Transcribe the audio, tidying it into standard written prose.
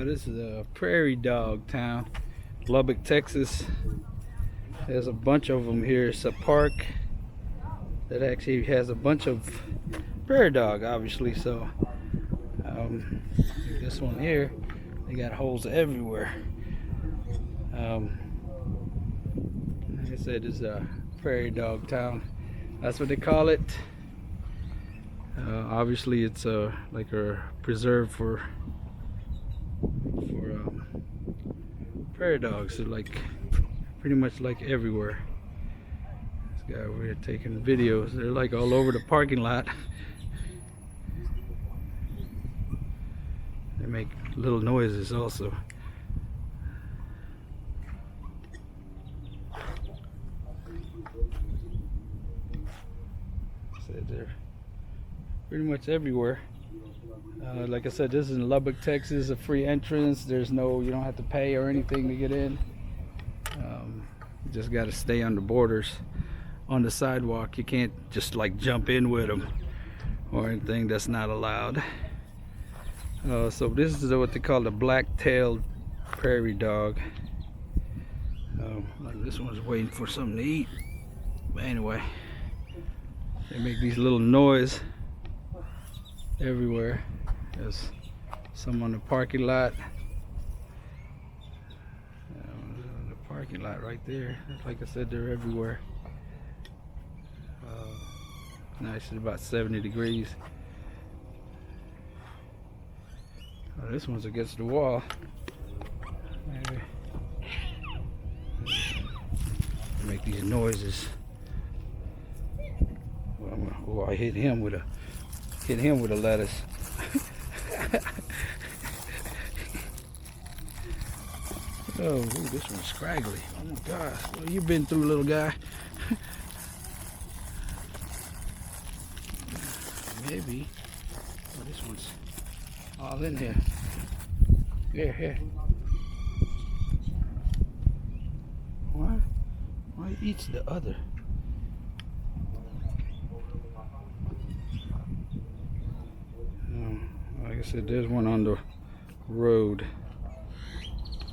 This is a prairie dog town, Lubbock, Texas. There's a bunch of them here. It's a park that actually has a bunch of prairie dog, obviously. So this one here, they got holes everywhere. Like I said, it's a prairie dog town. That's what they call it. Obviously, it's like a preserve for prairie dogs. They're like pretty much like everywhere. This guy over here taking videos. They're like all over the parking lot. They make little noises also. So they're pretty much everywhere. Like I said, this is in Lubbock, Texas. A free entrance. There's no, you don't have to pay or anything to get in. You just got to stay on the borders, on the sidewalk. You can't just like jump in with them or anything. That's not allowed. So this is what they call the black-tailed prairie dog. Like this one's waiting for something to eat. But anyway, they make these little noise everywhere. There's some on the parking lot. The parking lot right there. Like I said, they're everywhere. Nice, it's about 70 degrees. Oh, this one's against the wall. Maybe. Make these noises. Oh, I hit him with a lettuce. Oh, this one's scraggly. Oh my gosh. What you been through, little guy? Maybe. Oh, this one's all in here. Here. Why eats the other? Like I said, there's one on the road.